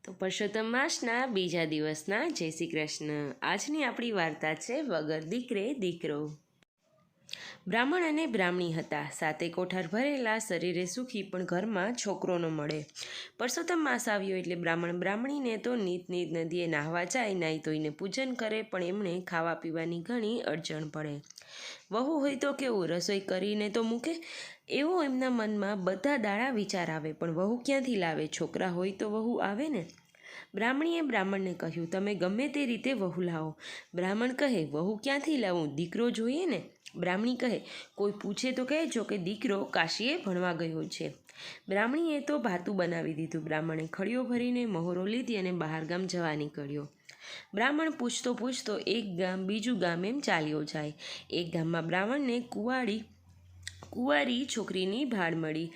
તો પરસોત્તમ માસના બીજા દિવસના જય શ્રી કૃષ્ણ. આજની આપણી વાર્તા છે વગર દીકરે દીકરો. બ્રાહ્મણ અને બ્રાહ્મણી હતા. સાતે કોઠાર ભરેલા, શરીરે સુખી, પણ ઘરમાં છોકરો ન મળે. પરસોત્તમ માસ આવ્યો એટલે બ્રાહ્મણ બ્રાહ્મણીને તો નીત નદીએ નાહવા જાય, નાહી ધોઈને પૂજન કરે, પણ એમણે ખાવા પીવાની ઘણી અડચણ પડે. વહુ હોય તો કેવું, રસોઈ કરીને તો મૂકે, એવો એમના મનમાં બધા દાડા વિચાર આવે. પણ વહુ ક્યાંથી લાવે? છોકરા હોય તો વહુ આવે ને. બ્રાહ્મણીએ બ્રાહ્મણને કહ્યું, તમે ગમે તે રીતે વહુ લાવો. બ્રાહ્મણ કહે, વહુ ક્યાંથી લાવું? દીકરો જોઈએ ને. બ્રાહ્મણી કહે, કોઈ પૂછે તો કહેજો કે દીકરો કાશીએ ભણવા ગયો છે. બ્રાહ્મણીએ તો ભાતું બનાવી દીધું. બ્રાહ્મણે ખડીઓ ભરીને મહોરો લીધી અને બહારગામ જવા નીકળ્યો. બ્રાહ્મણ પૂછતો પૂછતો એક ગામ બીજું ગામ એમ ચાલ્યો જાય. એક ગામમાં બ્રાહ્મણને કુંવારી છોકરીની ભાળ મળી.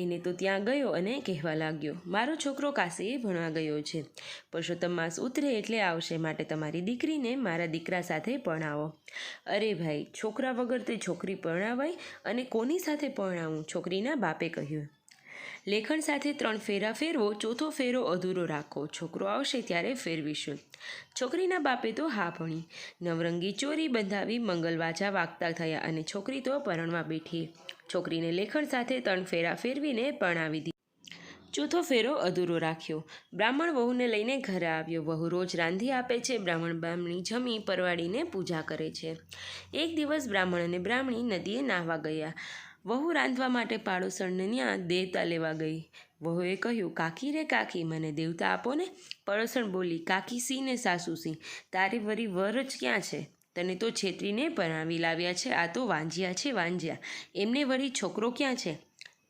એને તો ત્યાં ગયો અને કહેવા લાગ્યો, મારો છોકરો કાશીએ ભણવા ગયો છે. પરસોત્તમ માસ ઉતરે એટલે આવશે, માટે તમારી દીકરીને મારા દીકરા સાથે પરણાવો. અરે ભાઈ, છોકરા વગર તે છોકરી પરણાવાય? અને કોની સાથે પરણાવું? છોકરીના બાપે કહ્યું, લેખણ સાથે 3 ફેરા ફેરવો, ચોથો ફેરો અધૂરો રાખો. છોકરો આવશે ત્યારે ફેરવીશું. છોકરીના બાપે તો હા ભણી. નવરંગી ચોરી બંધાવી મંગલવાજા વાગતા થયા અને છોકરી તો પરણવા બેઠી. છોકરીને લેખણ સાથે 3 ફેરા ફેરવીને પરણાવી દીધી. ચોથો ફેરો અધૂરો રાખ્યો. બ્રાહ્મણ વહુને લઈને ઘરે આવ્યો. વહુ રોજ રાંધી આપે છે. બ્રાહ્મણ બ્રાહ્મણી જમી પરવાડીને પૂજા કરે છે. એક દિવસ બ્રાહ્મણ અને બ્રાહ્મણી નદીએ નાહવા ગયા. વહુ રાંધવા માટે પાડોશણને ત્યાં દેવતા લેવા ગઈ. વહુએ કહ્યું, કાકી રે કાકી, મને દેવતા આપો ને. પડોશણ બોલી, કાકી સી ને સાસુ સી, તારે વરી વર જ ક્યાં છે? તને તો છેતરીને પરણાવી લાવ્યા છે. આ તો વાંજ્યા છે, વાંજ્યા. એમને વળી છોકરો ક્યાં છે?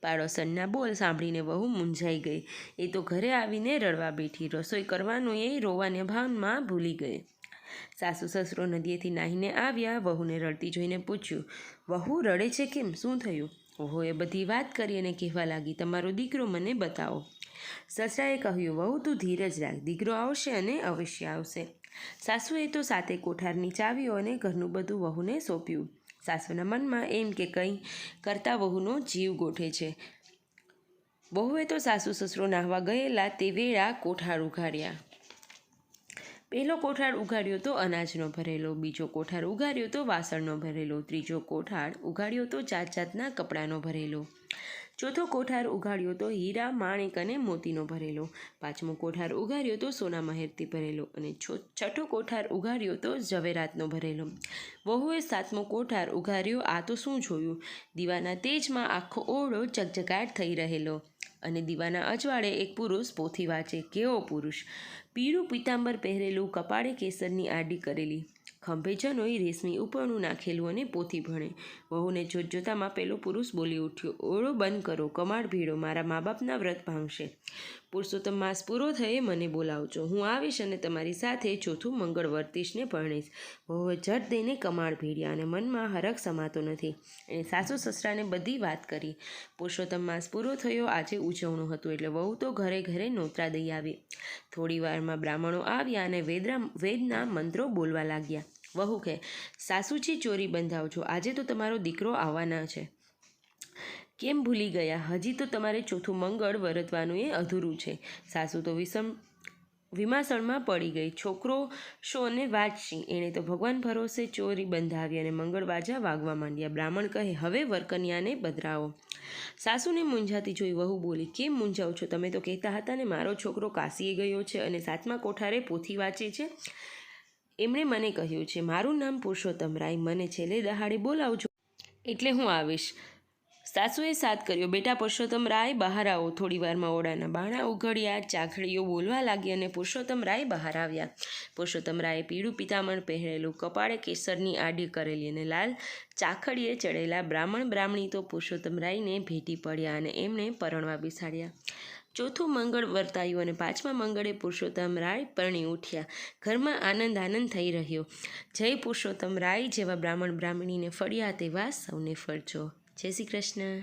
પાડોશણના બોલ સાંભળીને વહુ મૂંઝાઈ ગઈ. એ તો ઘરે આવીને રડવા બેઠી. રસોઈ કરવાનું એ રોવાને ભાનમાં ભૂલી ગઈ. સાસુ સસરો નદીએથી નાહીને આવ્યા. વહુને રડતી જોઈને પૂછ્યું, વહુ રડે છે કેમ? શું થયું? વહુએ બધી વાત કરી અને કહેવા લાગી, તમારો દીકરો મને બતાવો. સસરાએ કહ્યું, વહુ તું ધીરજ રાખ, દીકરો આવશે અને અવશ્ય આવશે. સાસુએ તો સાતે કોઠારની ચાવીઓ અને ઘરનું બધું વહુને સોંપ્યું. સાસુના મનમાં એમ કે કંઈ કરતાં વહુનો જીવ ગોઠે છે. વહુએ તો સાસુ સસરો નાહવા ગયેલા તે વેળા કોઠાર ઉઘાડ્યા. પહેલો કોઠાર ઉઘાડ્યો તો અનાજનો ભરેલો, બીજો કોઠાર ઉઘાડ્યો તો વાસણનો ભરેલો, ત્રીજો કોઠાર ઉઘાડ્યો તો જાત જાતના કપડાનો ભરેલો, ચોથો કોઠાર ઉઘાડ્યો તો હીરા માણેક અને મોતીનો ભરેલો, પાંચમો કોઠાર ઉઘાડ્યો તો સોના મહેરથી ભરેલો અને છઠ્ઠો કોઠાર ઉઘાડ્યો તો ઝવેરાતનો ભરેલો. વહુએ 7મો કોઠાર ઉઘાડ્યો. આ તો શું જોયું? દીવાના તેજમાં આખો ઓરડો ચકચકાટ થઈ રહેલો અને દીવાના અજવાળે એક પુરુષ પોથી વાંચે. કેવો પુરુષ! પીળું પીતાંબર પહેરેલું, કપાળે કેસરની આડી કરેલી, ખંભે જનોઈ રેશમી ઉપરનું નાખેલું અને પોથી ભણે. વહુને જોતામાં પેલો પુરુષ બોલી ઉઠ્યો, ઓળો બંધ કરો, કમાડ ભીડો, મારા મા બાપના વ્રત ભાંગશે. પુરુષોત્તમ માસ પૂરો થયે મને બોલાવજો, હું આવીશ અને તમારી સાથે ચોથું મંગળ વર્તીશને પરણીશ. વહુએ ઝટ દઈને કમાડ ભીડ્યા અને મનમાં હરખ સમાતો નથી. એણે સાસુ સસરાને બધી વાત કરી. પુરુષોત્તમ માસ પૂરો થયો. આજે ઉજવણું હતું એટલે વહુ તો ઘરે ઘરે નોતરા દઈ આવી. થોડી વારમાં બ્રાહ્મણો આવ્યા અને વેદના મંત્રો બોલવા લાગ્યા. વહુ કહે, સાસુજી ચોરી બંધાવજો, આજે તો તમારો દીકરો આવવાના છે. કેમ ભૂલી ગયા? હજી તો તમારે ચોથું મંગળ વરતવાનું એ અધૂરું છે. સાસુ તો વિમાસણમાં પડી ગઈ. છોકરો શોને વાંચશી. એણે તો ભગવાન ભરોસે ચોરી બંધાવી અને મંગળવાજા વાગવા માંડ્યા. બ્રાહ્મણ કહે, હવે વરકન્યાને પધરાવો. સાસુને મૂંઝાતી જોઈ વહુ બોલી, કેમ મૂંઝાવ છો? તમે તો કહેતા હતા ને મારો છોકરો કાશીએ ગયો છે અને 7મા કોઠારે પોથી વાંચે છે. એમણે મને કહ્યું છે, મારું નામ પુરુષોત્તમ રાય, મને છેલ્લે દહાડે બોલાવજો એટલે હું આવીશ. સાસુએ સાથ કર્યો, બેટા પુરુષોત્તમ રાય બહાર આવો. થોડી વારમાં ઓરડાના બારણા ઉઘડ્યા, ચાખડીઓ બોલવા લાગી અને પુરુષોત્તમ રાય બહાર આવ્યા. પુરુષોત્તમ રાયે પીળું પીતાંબર પહેરેલું, કપાળે કેસરની આડી કરેલી અને લાલ ચાખડીએ ચડેલા. બ્રાહ્મણ બ્રાહ્મણી તો પુરુષોત્તમ રાયને ભેટી પડ્યા અને એમણે પરણવા બેસાડ્યા. ચોથું મંગળ વર્તાયું અને 5મા મંગળે પુરુષોત્તમ રાય પરણી ઉઠ્યા. ઘરમાં આનંદ થઈ રહ્યો. જય પુરુષોત્તમ રાય જેવા બ્રાહ્મણ બ્રાહ્મણીને ફળ્યા તેવા સૌને ફળજો. જય શ્રી કૃષ્ણ.